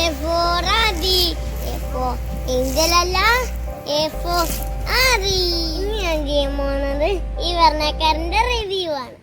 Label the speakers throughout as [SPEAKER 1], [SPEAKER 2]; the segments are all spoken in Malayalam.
[SPEAKER 1] A for Aadi. A for Angel alla. A for Aadi. ഇനി ഞാൻ ചെയ്യാൻ പോകുന്നത് ഈ വർണ്ണക്കാരന്റെ റിവ്യൂ ആണ്.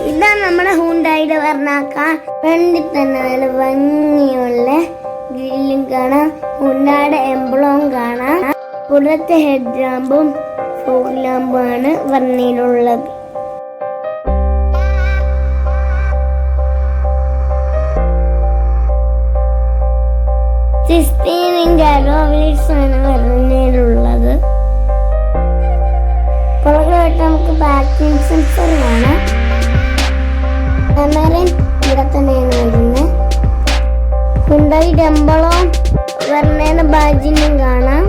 [SPEAKER 1] ഇതാണ് നമ്മുടെ ഹ്യുണ്ടായിയുടെ വെർണ കാർ. ഫ്രണ്ടിൽ തന്നെ നല്ല ഭംഗിയുള്ള ഗ്രില്ലും കാണാം, ഹ്യുണ്ടായിയുടെ എംബ്ലവും കാണാം. പുറത്തെ ഹെഡ് ലാമ്പും ഫോഗ് ലാമ്പുമാണ് വെർണയിലുള്ളത്. ആണ് വെർണയിലുള്ളത്. പുറകിലായിട്ട് നമുക്ക് ബാക്കിംഗ് സെൻസർ കാണാം. ക്യാമറയും ഇവിടെ തന്നെയാണ് വരുന്നത്. ഹ്യുണ്ടായി എംബ്ലവും വെർണയുടെ ബാജിനും കാണാം.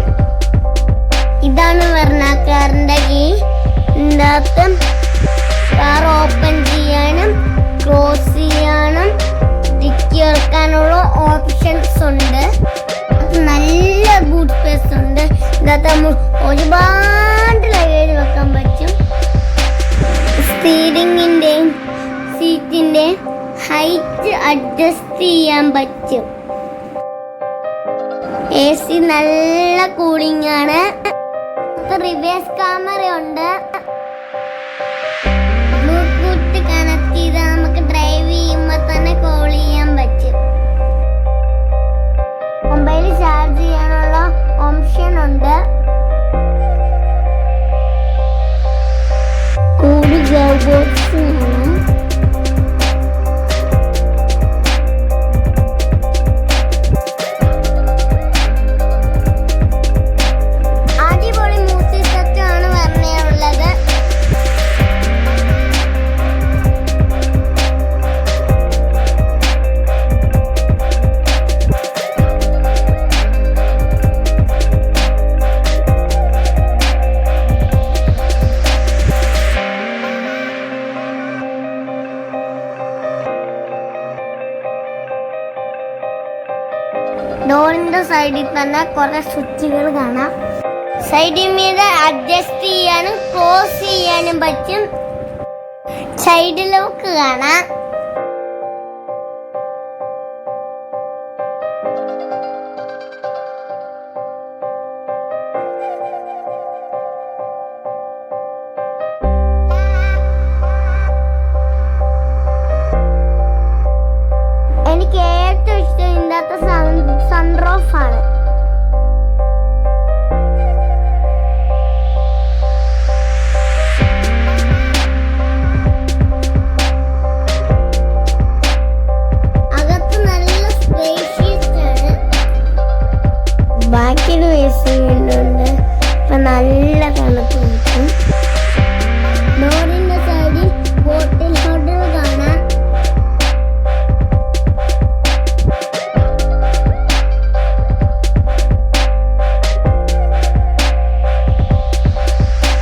[SPEAKER 1] ഇതാണ് വെർണ കാറിന്റെ കീ. ഇതിനകത്ത് കാർ ഓപ്പൺ ചെയ്യാനും ക്ലോസ് ചെയ്യാനും ഡിക്കി ഇറക്കാനുള്ള ഓപ്ഷൻസ് ഉണ്ട്. നല്ല ബൂട്ട് സ്പേസ് ഉണ്ട്. ഇതിനകത്ത് നമ്മൾ ഒരുപാട് ലഗേജ് വെക്കാൻ പറ്റും. സ്റ്റീറിംഗിന്റെയും സീറ്റിന്റെ ഹൈറ്റ് അഡ്ജസ്റ്റ് ചെയ്യാൻ പറ്റും. AC നല്ല കൂളിംഗ് ആണ്. റിവേഴ്സ് ക്യാമറ ഉണ്ട്. ബ്ലൂടൂത്ത് കണക്ട് ചെയ്ത് നമുക്ക് ഡ്രൈവ് ചെയ്യുമ്പോൾ തന്നെ കോൾ ചെയ്യാൻ പറ്റും. മൊബൈൽ ചാർജ് ചെയ്യാനുള്ള ഓപ്ഷൻ ഉണ്ട്. കൂടി ഗോബോക്സ് ആണ്. ഡോറിന്റെ സൈഡിൽ തന്നെ കുറെ സ്വിച്ചുകൾ കാണാം. സൈഡിൽ മീതെ അഡ്ജസ്റ്റ് ചെയ്യാനും ക്ലോസ് ചെയ്യാനും പറ്റും. സൈഡ് ലോക്ക് കാണാം. എനിക്ക് ഏറ്റവും ഇഷ്ടം ഇല്ലാത്ത സൺറൂഫ് ആണ്. അകത്ത് നല്ല സ്പേഷ്യസ് ആണ്. ബാക്കിൽ ഉണ്ട്. ഇപ്പൊ നല്ല തണുപ്പ് കിട്ടും. ഡോറിന്റെ സൈഡിൽ ബോട്ടിൽ ഹോൾഡർ കാണാം.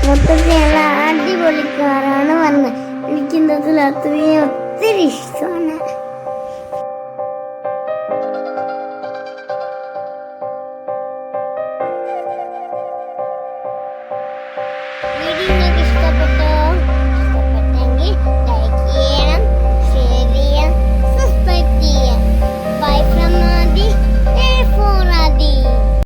[SPEAKER 1] മൊത്തത്തിലുള്ള അടിപൊളി കാറാണ് പറഞ്ഞത്. എനിക്കിന്നതിൽ അത്രയും ഒത്തിരി ഇഷ്ടമാണ്.